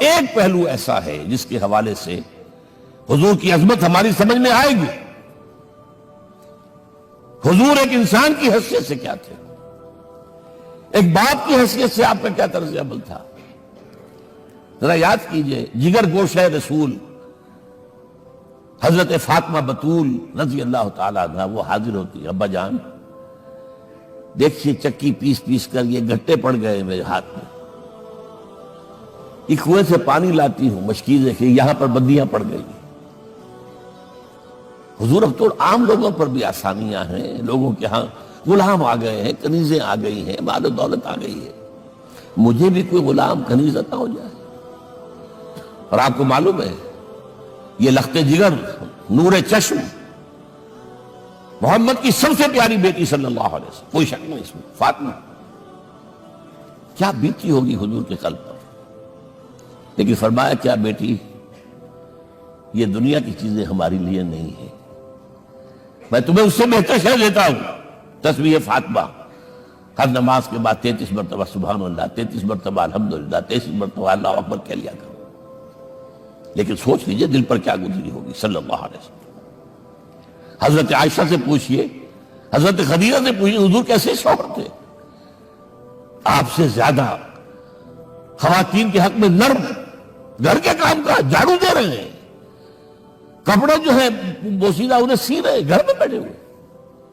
ایک پہلو ایسا ہے جس کے حوالے سے حضور کی عظمت ہماری سمجھ میں آئے گی. حضور ایک انسان کی حیثیت سے کیا تھے, ایک باپ کی حیثیت سے آپ کا کیا طرز عمل تھا. ذرا یاد کیجئے, جگر گوشہ رسول حضرت فاطمہ بتول رضی اللہ تعالیٰ عنہ وہ حاضر ہوتی, ابا جان دیکھیے چکی پیس پیس کر یہ گھٹے پڑ گئے میرے ہاتھ میں, یہ کنویں سے پانی لاتی ہوں, مشکیزیں کہ یہاں پر بندیاں پڑ گئی. حضور اب تو عام لوگوں پر بھی آسانیاں ہیں, لوگوں کے ہاں غلام آ گئے ہیں, کنیزیں آ گئی ہیں, مال و دولت آ گئی ہے, مجھے بھی کوئی غلام کنیز عطا ہو جائے. اور آپ کو معلوم ہے یہ لخت جگر نور چشم محمد کی سب سے پیاری بیٹی صلی اللہ علیہ وسلم, کوئی شک نہیں اس میں, فاطمہ, کیا بیتی ہوگی حضور کے قلب پر. لیکن فرمایا کیا بیٹی, یہ دنیا کی چیزیں ہماری لیے نہیں ہیں, میں تمہیں اس سے بہتر شے دیتا ہوں. تسبیح فاطمہ ہر نماز کے بعد 33 مرتبہ سبحان اللہ, 33 مرتبہ الحمدللہ, 33 مرتبہ اللہ اکبر کہہ لیا کرو. لیکن سوچ لیجئے دل پر کیا گزری ہوگی صلی اللہ علیہ وسلم. حضرت عائشہ سے پوچھئے, حضرت خدیجہ سے پوچھئے, حضور کیسے شوہر تھے, آپ سے زیادہ خواتین کے حق میں نرم, گھر کے کام کا جھاڑو دے رہے ہیں, کپڑے جو ہے بوسیدہ انہیں سی رہے, گھر میں بیٹھے ہوئے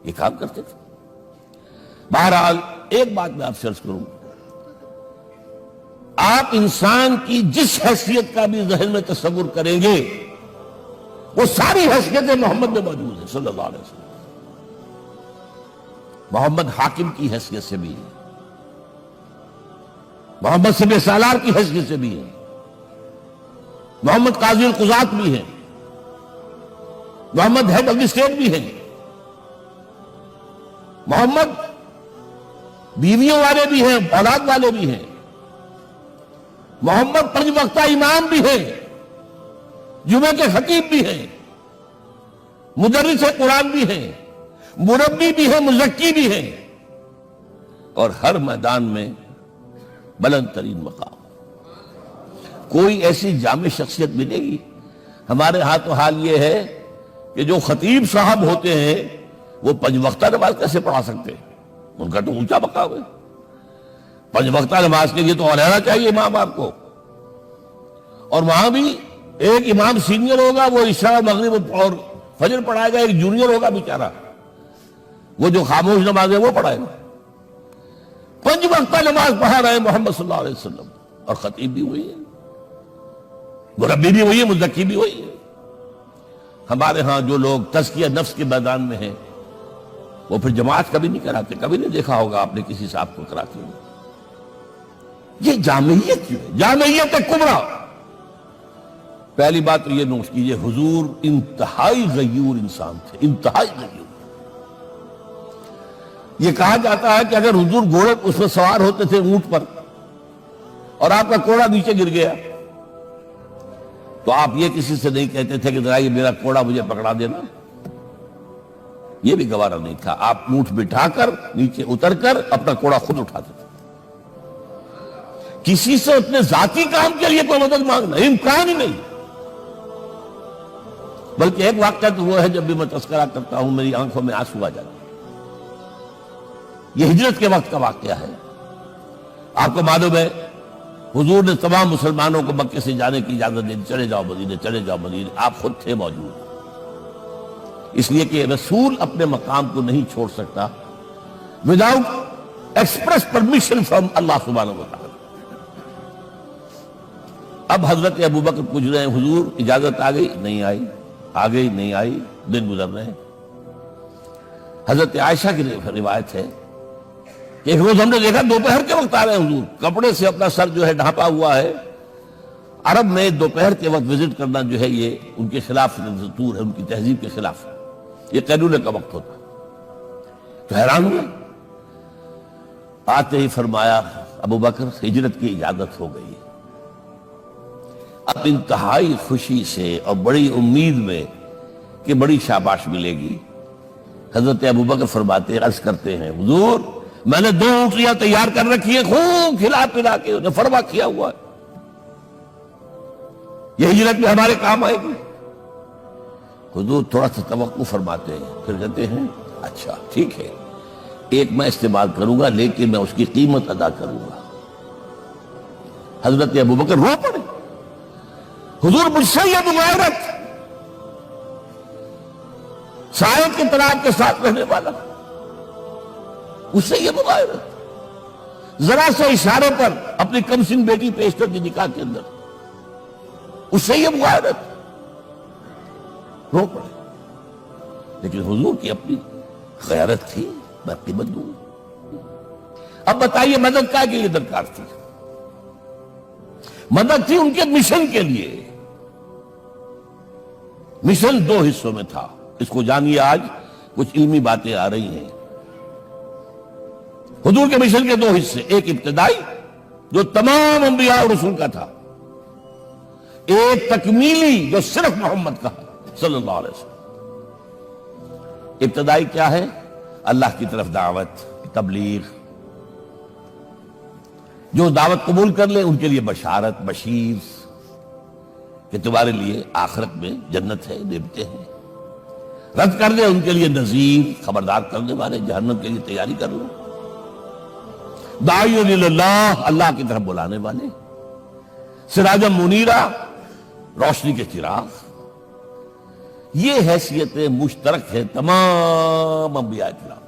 یہ کام کرتے تھے. بہرحال ایک بات میں آپ سے عرض کروں, آپ انسان کی جس حیثیت کا بھی ذہن میں تصور کریں گے وہ ساری حیثیتیں محمد میں موجود ہیں صلی اللہ علیہ وسلم. محمد حاکم کی حیثیت سے بھی ہے, محمد سب سالار کی حیثیت سے بھی ہے, محمد قاضی القضات بھی ہیں, محمد ہیڈ آف دی اسٹیٹ بھی ہیں, محمد بیویوں والے بھی ہیں, اولاد والے بھی ہیں, محمد 5 وقتہ امام بھی ہیں, جمعہ کے خطیب بھی ہیں, مدرس قرآن بھی ہیں, مربی بھی ہیں, مزکی بھی ہیں, اور ہر میدان میں بلند ترین مقام. کوئی ایسی جامع شخصیت ملے گی؟ ہمارے ہاں تو حال یہ ہے کہ جو خطیب صاحب ہوتے ہیں وہ 5 وقتہ نماز کیسے پڑھا سکتے ہیں, ان کا تو اونچا مقام ہے. 5 وقتہ نماز کے لیے تو علیحدہ چاہیے امام آپ کو, اور وہاں بھی ایک امام سینئر ہوگا, وہ عشاء مغرب اور فجر پڑھائے گا, ایک جونیئر ہوگا بیچارہ, وہ جو خاموش نماز ہے وہ پڑھائے گا. 5 وقتہ نماز پڑھا رہے محمد صلی اللہ علیہ وسلم, اور خطیب بھی وہی ہے, مربی بھی وہی ہے, مزکی بھی وہی ہے. ہمارے ہاں جو لوگ تزکیہ نفس کے میدان میں ہیں وہ پھر جماعت کبھی نہیں کراتے, کبھی نہیں دیکھا ہوگا آپ نے کسی صاحب کو کراتے ہوئے. یہ جامعیت کیوں ہے؟ جامعیت کبریٰ. پہلی بات تو یہ نوٹ کیجئے, حضور انتہائی غیور انسان تھے, انتہائی غیور. یہ کہا جاتا ہے کہ اگر حضور گھوڑے اس میں سوار ہوتے تھے اونٹ پر اور آپ کا کوڑا نیچے گر گیا تو آپ یہ کسی سے نہیں کہتے تھے کہ ذرا یہ میرا کوڑا مجھے پکڑا دینا, یہ بھی گوارا نہیں تھا. آپ اونٹ بٹھا کر نیچے اتر کر اپنا کوڑا خود اٹھاتے تھے. کسی سے اپنے ذاتی کام کے لیے کوئی مدد مانگنا امکان ہی نہیں. بلکہ ایک واقعہ تو وہ ہے جب بھی میں تذکرہ کرتا ہوں میری آنکھوں میں آنسو آ جاتے ہیں. یہ ہجرت کے وقت کا واقعہ ہے. آپ کو معلوم ہے حضور نے تمام مسلمانوں کو مکے سے جانے کی اجازت دی, چلے جاؤ مدینے, چلے جاؤ مدینے. آپ خود تھے موجود, اس لیے کہ رسول اپنے مقام کو نہیں چھوڑ سکتا وداؤٹ ایکسپریس پرمیشن فرام اللہ سبحانہ و تعالی. اب حضرت ابوبکر پوچھ رہے ہیں حضور اجازت آ گئی نہیں آئی, آ گئی نہیں آئی, دن گزر رہے ہیں. حضرت عائشہ کی روایت ہے کہ ایک روز ہم نے دیکھا دوپہر کے وقت آ رہے ہیں حضور, کپڑے سے اپنا سر جو ہے ڈھانپا ہوا ہے. عرب میں دوپہر کے وقت وزٹ کرنا جو ہے یہ ان کے خلاف دستور ہے, ان کی تہذیب کے خلاف ہے, یہ قیلولے کا وقت ہوتا. تو حیران ہوئے, آتے ہی فرمایا ابوبکر ہجرت کی اجازت ہو گئی. اب انتہائی خوشی سے اور بڑی امید میں کہ بڑی شاباش ملے گی, حضرت ابوبکر فرماتے عرض کرتے ہیں حضور میں نے 2 اونٹیاں تیار کر رکھی ہیں, خوب کھلا پلا کے انہیں فرما کیا ہوا ہے. یہ ہجرت میں ہمارے کام آئے گی؟ حضور تھوڑا سا توقع فرماتے ہیں، پھر کہتے ہیں اچھا ٹھیک ہے، ایک میں استعمال کروں گا لیکن میں اس کی قیمت ادا کروں گا۔ حضرت ابوبکر رو پڑے، حضور مجھ سے یہ مغایرت، سائے کے تناب کے ساتھ رہنے والا، اس سے یہ مغایرت، ذرا سے اشارے پر اپنی کم سن بیٹی پیش کر دی نکاح کے اندر، اس سے یہ مغایرت، رو پڑے۔ لیکن حضور کی اپنی غیرت تھی، میں قیمت دوں۔ اب بتائیے مدد کا کے لیے درکار تھی؟ مدد تھی ان کے مشن کے لیے۔ مشن دو حصوں میں تھا، اس کو جانیے، آج کچھ علمی باتیں آ رہی ہیں۔ حضور کے مشن کے دو حصے، ایک ابتدائی جو تمام انبیاء اور رسول کا تھا، ایک تکمیلی جو صرف محمد کا ہے صلی اللہ علیہ وسلم۔ ابتدائی کیا ہے؟ اللہ کی طرف دعوت، تبلیغ۔ جو دعوت قبول کر لے ان کے لیے بشارت، بشیر کہ تمہارے لیے آخرت میں جنت ہے، نعمتیں ہیں۔ رد کر دے ان کے لیے نذیر، خبردار کرنے والے، جہنم کے لیے تیاری کر لو۔ داعی اللہ، اللہ کی طرف بلانے والے، سراجا منیرا، روشنی کے چراغ۔ یہ حیثیت مشترک ہے تمام انبیاء کرام۔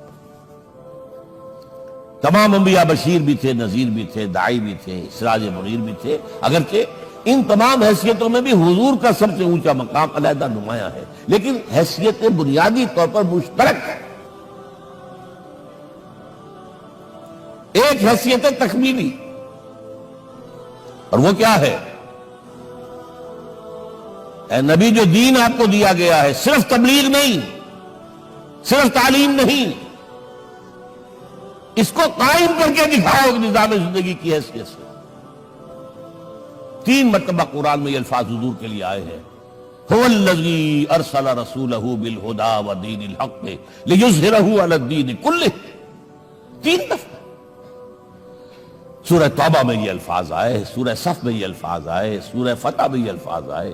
تمام انبیاء بشیر بھی تھے، نذیر بھی تھے، داعی بھی تھے، سراج منیر بھی تھے، اگرچہ ان تمام حیثیتوں میں بھی حضور کا سب سے اونچا مقام علیحدہ نمایاں ہے، لیکن حیثیت بنیادی طور پر مشترک ہے۔ ایک حیثیت تکمیلی، اور وہ کیا ہے؟ اے نبی، جو دین آپ کو دیا گیا ہے صرف تبلیغ نہیں، صرف تعلیم نہیں، اس کو قائم کر کے دکھاؤ نظام زندگی کی حیثیت سے۔ 3 مرتبہ قرآن میں یہ الفاظ حضور کے لیے آئے ہیں، هو الذی ارسل رسولہ بالہدی ودین الحق لیظہرہ علی الدین کلہ۔ 3 دفعہ سورہ توبہ میں یہ الفاظ آئے، سورہ صف میں یہ الفاظ آئے، سورہ فتح میں یہ الفاظ آئے۔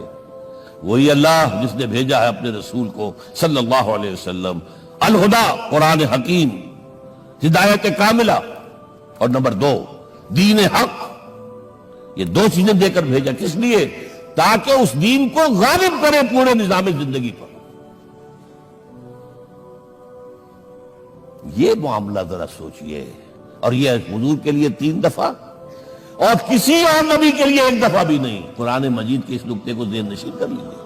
وہی اللہ جس نے بھیجا ہے اپنے رسول کو صلی اللہ علیہ وسلم، الہدا، قرآن حکیم، ہدایت کاملہ، اور نمبر 2 دین حق۔ یہ 2 چیزیں دے کر بھیجا، کس لیے؟ تاکہ اس دین کو غالب کرے پورے نظام زندگی پر۔ یہ معاملہ ذرا سوچئے، اور یہ حضور کے لیے 3 دفعہ، اور کسی اور نبی کے لیے 1 دفعہ بھی نہیں۔ قرآن مجید کے اس نقطے کو ذہن نشین کر لیجیے۔